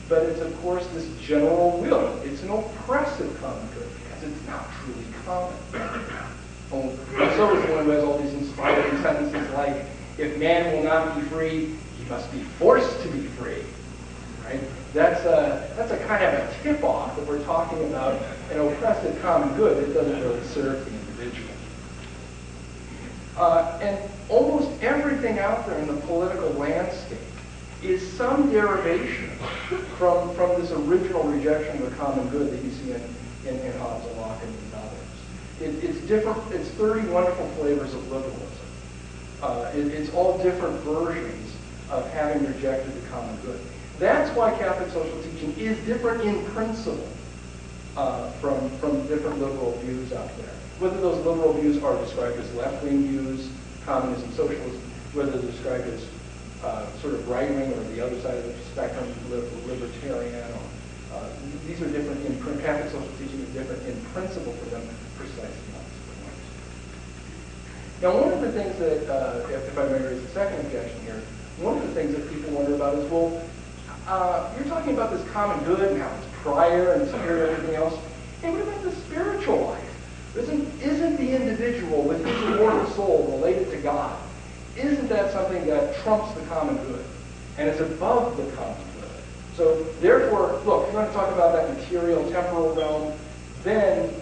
but it's, of course, this general will. It's an oppressive common good because it's not truly common. So is the one who has all these inspiring sentences like, if man will not be free, he must be forced to be free. Right? That's a kind of a tip-off that we're talking about an oppressive common good that doesn't really serve the individual. And almost everything out there in the political landscape is some derivation from this original rejection of the common good that you see in Hobbes and Locke and these others. It's different. It's 30 wonderful flavors of liberalism. It's all different versions of having rejected the common good. That's why Catholic social teaching is different in principle from different liberal views out there. Whether those liberal views are described as left-wing views, communism, socialism, whether they're described as sort of right-wing or the other side of the spectrum, libertarian, or these are different in Catholic social teaching is different in principle for them, precisely opposite ways. Now, one of the things that, if I may raise a second objection here, one of the things that people wonder about is, well, you're talking about this common good and how it's prior and superior to everything else. Hey, what about the spiritual life? Isn't the individual with his immortal soul related to God? Isn't that something that trumps the common good and is above the common good? So therefore, look, if you're going to talk about that material, temporal realm, then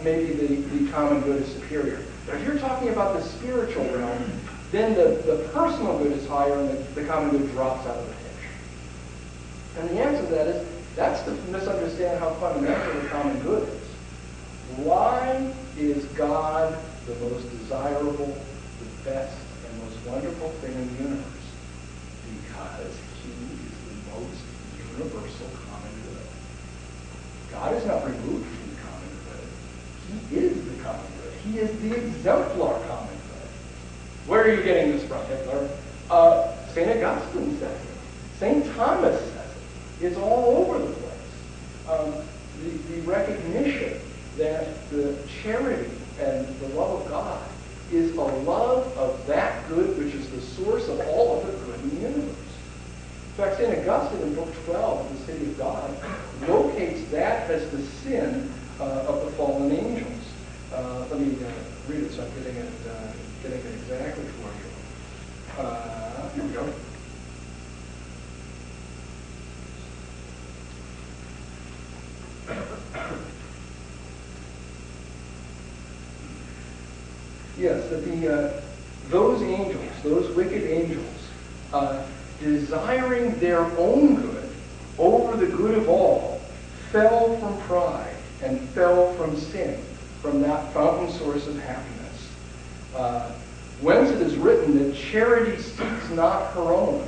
maybe the common good is superior. But if you're talking about the spiritual realm, then the personal good is higher and the common good drops out of the picture. And the answer to that is, that's to misunderstand how fundamental the common good is. Why is God the most desirable, the best, and most wonderful thing in the universe? Because he is the most universal common good. God is not removed from the common good. He is the common good. He is the exemplar common good. Where are you getting this from, Hippler? St. Augustine says it. St. Thomas says it. It's all over the place. The recognition that the charity and the love of God is a love of that good which is the source of all other good in the universe. In fact, St. Augustine in Book 12 of the City of God locates that as the sin of the fallen angels. Let me read it so I'm getting it exactly for you. Here we go. Yes, that those angels, those wicked angels, desiring their own good over the good of all, fell from pride and fell from sin, from that fountain source of happiness. Whence it is written that charity seeks not her own,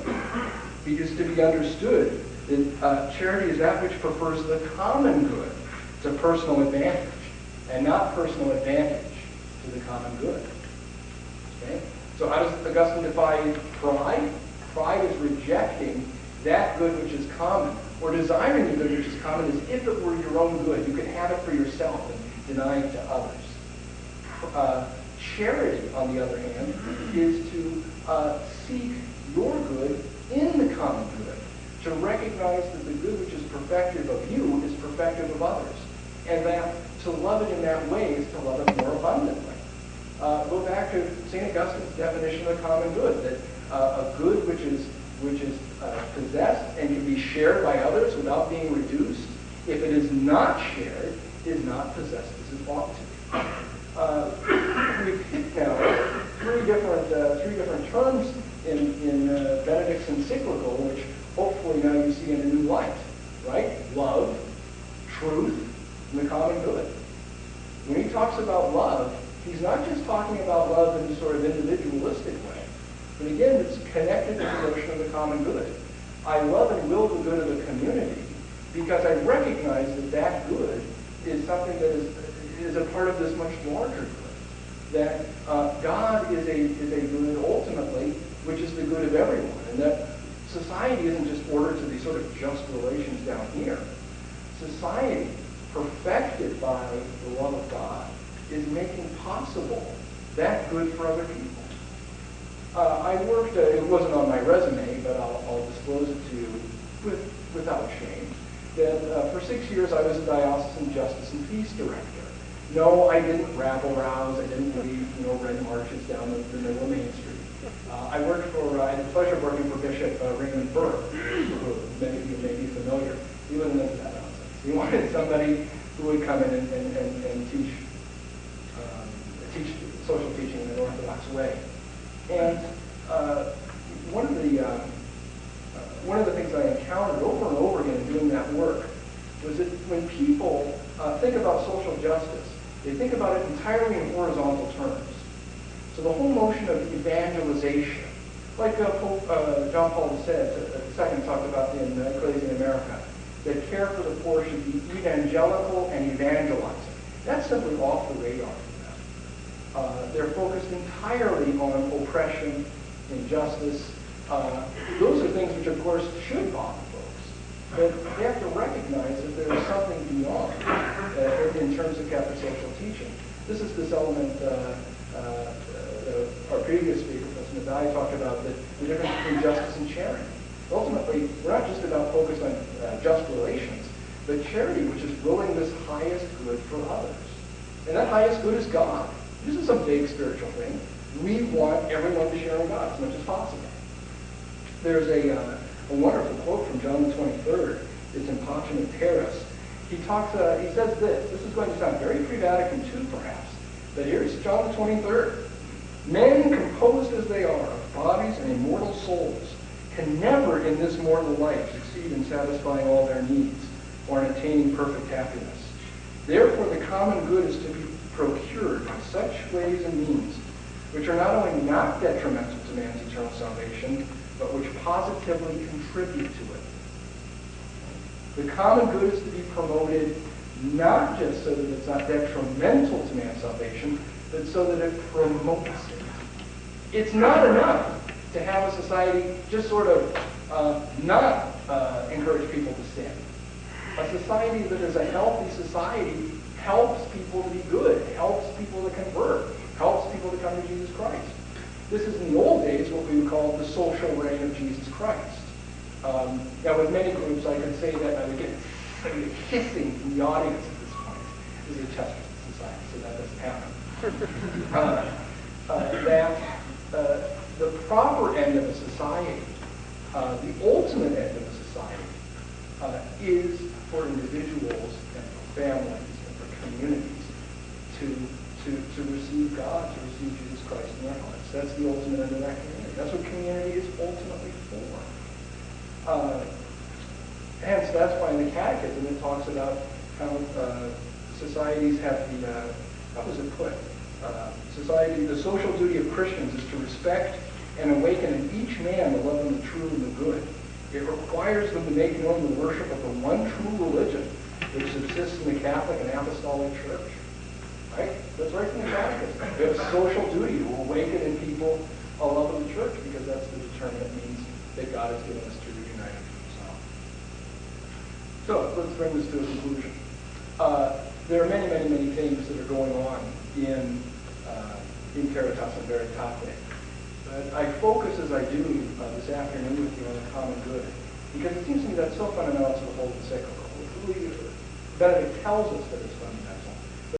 because to be understood that charity is that which prefers the common good to personal advantage, and not personal advantage to the common good. Okay? So how does Augustine define pride? Pride is rejecting that good which is common, or desiring the good which is common as if it were your own good. You could have it for yourself and deny it to others. Charity, on the other hand, is to seek your good in the common good, to recognize that the good which is perfective of you is perfective of others, and that to love it in that way is to love it more abundantly. Go back to St. Augustine's definition of the common good, that a good which is possessed and can be shared by others without being reduced, if it is not shared, is not possessed as it ought to be. We've hit now three different terms in Benedict's Encyclical, which hopefully now you see in a new light, right? Love, truth, and the common good. When he talks about love, he's not just talking about love in a sort of individualistic way, but again, it's connected to the notion of the common good. I love and will the good of the community because I recognize that that good is something that is a part of this much larger good. That God is a good ultimately, which is the good of everyone, and that society isn't just ordered to these sort of just relations down here. Society, perfected by the love of God, is making possible that good for other people. I worked, it wasn't on my resume, but I'll disclose it to you, with without shame, that for 6 years I was a diocesan justice and peace director. No, I didn't rabble-rouse. I didn't lead, red marches down the middle of Main Street. I had the pleasure of working for Bishop Raymond Burr, who many of you may be familiar. He wasn't into that nonsense. He wanted somebody who would come in and teach social teaching in an orthodox way. And one of the things I encountered over and over again in doing that work was that when people think about social justice, they think about it entirely in horizontal terms. So the whole notion of evangelization, like Pope John Paul II talked about in Ecclesia in America, that care for the poor should be evangelical and evangelizing. That's simply off the radar for them. They're focused entirely on oppression, injustice. Those are things which, of course, should bother folks. But they have to recognize that there is something beyond in terms of Catholic social teaching. This is this element our previous speaker, Professor Medai, talked about the difference between justice and charity. Ultimately, we're not just about focused on just relations, but charity, which is willing this highest good for others. And that highest good is God. This is some big spiritual thing. We want everyone to share in God as much as possible. There's a wonderful quote from John the 23rd. It's in Pacem Terris. He says this. This is going to sound very pre-Vatican II, perhaps. But here's John the 23rd. Men, composed as they are of bodies and immortal souls, can never in this mortal life succeed in satisfying all their needs or in attaining perfect happiness. Therefore, the common good is to be procured by such ways and means which are not only not detrimental to man's eternal salvation, but which positively contribute to it. The common good is to be promoted not just so that it's not detrimental to man's salvation, but so that it promotes it. It's not enough to have a society just sort of not encourage people to sin. A society that is a healthy society helps people to be good, helps people to convert, helps people to come to Jesus Christ. This is in the old days what we would call the social reign of Jesus Christ. Now with many groups I could say that I would get hissing from the audience at this point. This is a Chesterton society, so that doesn't happen. The proper end of a society, the ultimate end of a society, is for individuals and for families and for communities to receive God, to receive Jesus Christ in their hearts. That's the ultimate end of that community. That's what community is ultimately for. Hence, that's why in the Catechism it talks about how societies have how was it put? The social duty of Christians is to respect and awaken in each man the love of the true and the good. It requires them to make known the worship of the one true religion which subsists in the Catholic and Apostolic Church. Right? That's right from the Catechism. We have a social duty to awaken in people a love of the Church because that's the determinate means that God has given us to reunite to Himself. So let's bring this to a conclusion. There are many, many, many things that are going on in Caritas and Veritate. But I focus as I do this afternoon with you on the common good because it seems to me that's so fundamental to the whole encyclical. Benedict tells us that it's fundamental.